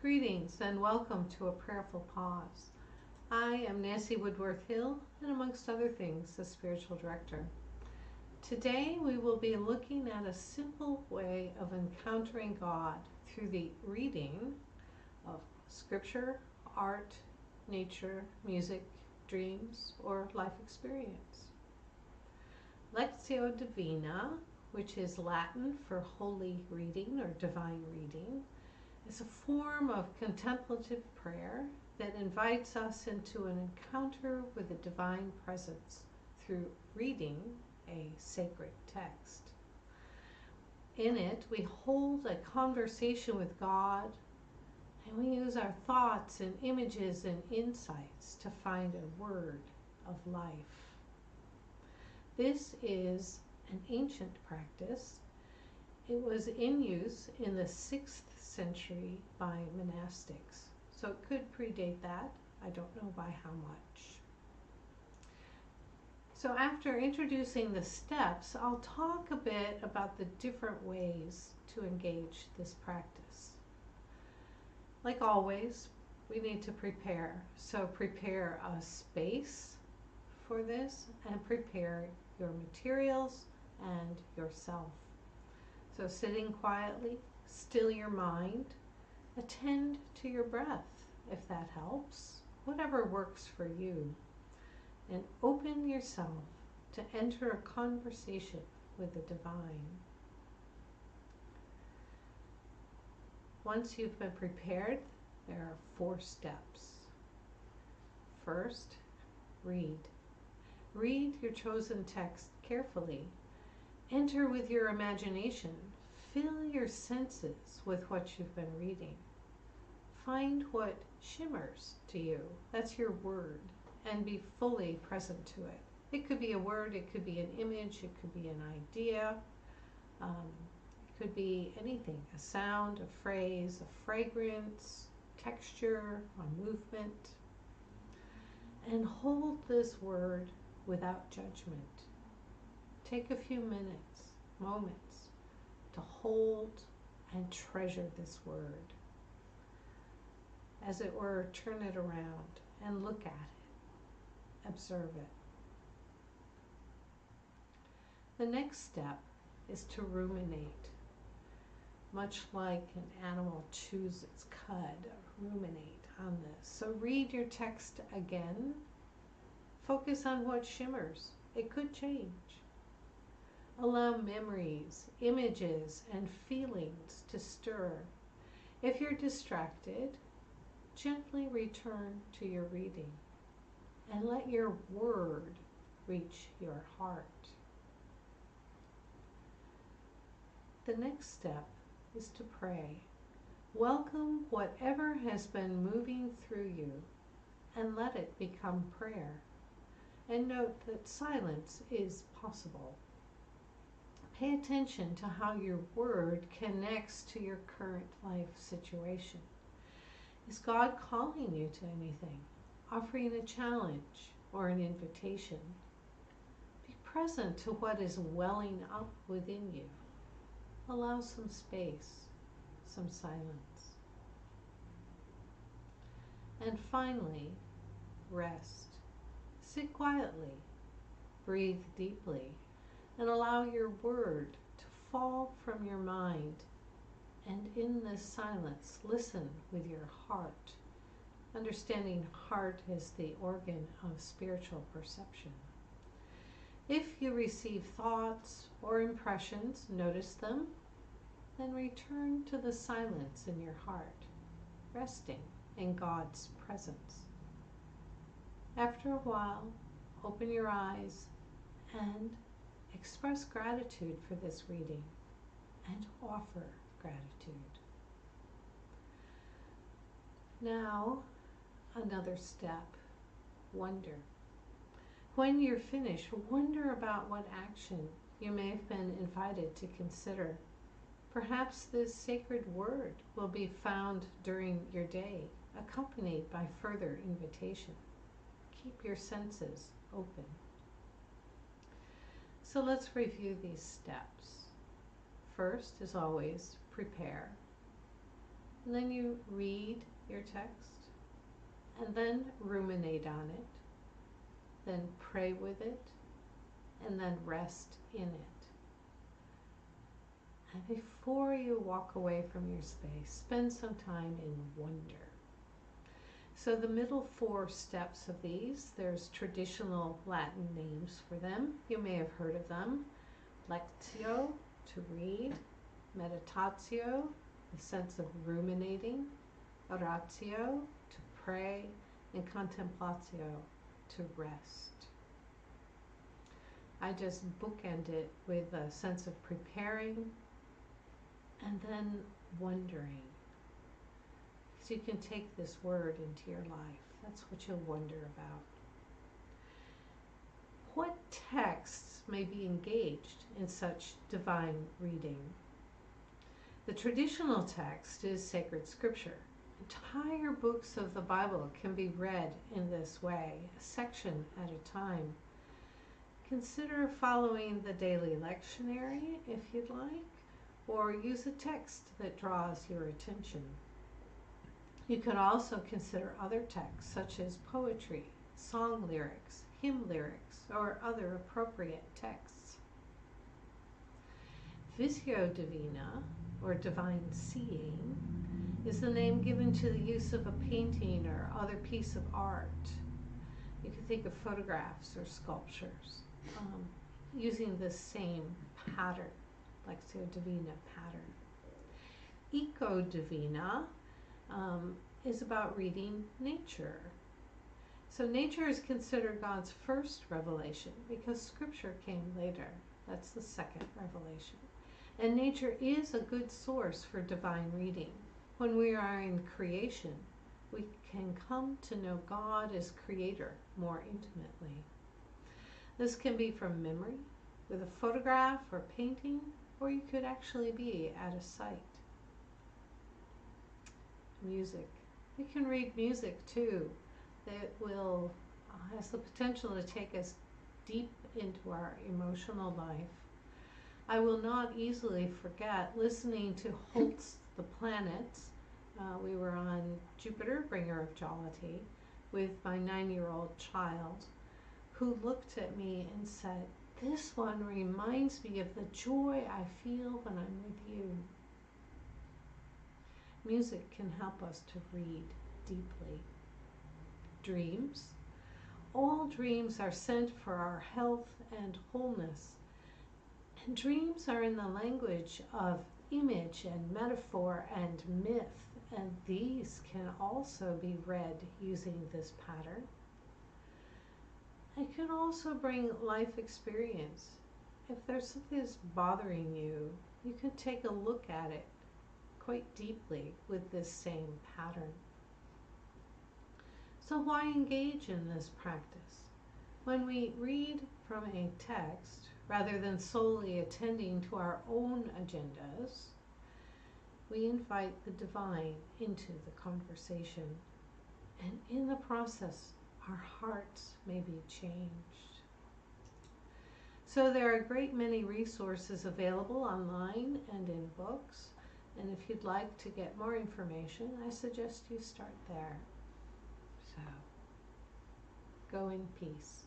Greetings and welcome to a Prayerful Pause. I am Nancy Woodworth-Hill, and amongst other things, the Spiritual Director. Today we will be looking at a simple way of encountering God through the reading of scripture, art, nature, music, dreams, or life experience. Lexio Divina, which is Latin for holy reading or divine reading, is a form of contemplative prayer that invites us into an encounter with the divine presence through reading a sacred text. In it, we hold a conversation with God, and we use our thoughts and images and insights to find a word of life. This is an ancient practice. It was in use in the 6th century by monastics, so it could predate that. I don't know by how much. So after introducing the steps, I'll talk a bit about the different ways to engage this practice. Like always, we need to prepare. So prepare a space for this and prepare your materials and yourself. So sitting quietly, still your mind, attend to your breath if that helps, whatever works for you, and open yourself to enter a conversation with the divine. Once you've been prepared, there are 4 steps. First, read. Read your chosen text carefully. Enter with your imagination. Fill your senses with what you've been reading. Find what shimmers to you. That's your word. And be fully present to it. It could be a word, it could be an image, it could be an idea. It could be anything. A sound, a phrase, a fragrance, texture, a movement. And hold this word without judgment. Take a few moments to hold and treasure this word. As it were, turn it around and look at it. Observe it. The next step is to ruminate. Much like an animal chews its cud, ruminate on this. So read your text again. Focus on what shimmers. It could change. Allow memories, images, and feelings to stir. If you're distracted, gently return to your reading and let your word reach your heart. The next step is to pray. Welcome whatever has been moving through you and let it become prayer. And note that silence is possible. Pay attention to how your word connects to your current life situation. Is God calling you to anything? Offering a challenge or an invitation? Be present to what is welling up within you. Allow some space, some silence. And finally, rest. Sit quietly, breathe deeply, and allow your word to fall from your mind. And in this silence, listen with your heart, understanding heart is the organ of spiritual perception. If you receive thoughts or impressions, notice them, then return to the silence in your heart, resting in God's presence. After a while, open your eyes and express gratitude for this reading and offer gratitude. Now, another step, wonder. When you're finished, wonder about what action you may have been invited to consider. Perhaps this sacred word will be found during your day, accompanied by further invitation. Keep your senses open. So let's review these steps. First, as always, prepare. And then you read your text and then ruminate on it, then pray with it, and then rest in it. And before you walk away from your space, spend some time in wonder. So the middle 4 steps of these, there's traditional Latin names for them. You may have heard of them. Lectio, to read. Meditatio, the sense of ruminating. Oratio, to pray. And contemplatio, to rest. I just bookend it with a sense of preparing and then wondering. So you can take this word into your life. That's what you'll wonder about. What texts may be engaged in such divine reading? The traditional text is sacred scripture. Entire books of the Bible can be read in this way, a section at a time. Consider following the daily lectionary if you'd like, or use a text that draws your attention. You could also consider other texts such as poetry, song lyrics, hymn lyrics, or other appropriate texts. Visio Divina, or divine seeing, is the name given to the use of a painting or other piece of art. You can think of photographs or sculptures using this same pattern, Lexio Divina pattern. Eco Divina is about reading nature. So nature is considered God's first revelation because scripture came later. That's the second revelation. And nature is a good source for divine reading. When we are in creation, we can come to know God as creator more intimately. This can be from memory, with a photograph or painting, or you could actually be at a site. Music. You can read music too. That will has the potential to take us deep into our emotional life. I will not easily forget listening to Holt's The Planets. We were on Jupiter, Bringer of Jollity, with my 9-year-old child, who looked at me and said, "This one reminds me of the joy I feel when I'm with you." Music can help us to read deeply. Dreams. All dreams are sent for our health and wholeness. And dreams are in the language of image and metaphor and myth, and these can also be read using this pattern. It can also bring life experience. If there's something that's bothering you, you can take a look at it quite deeply with this same pattern. So why engage in this practice? When we read from a text, rather than solely attending to our own agendas, we invite the divine into the conversation. And in the process, our hearts may be changed. So there are a great many resources available online and in books. And if you'd like to get more information, I suggest you start there. So, go in peace.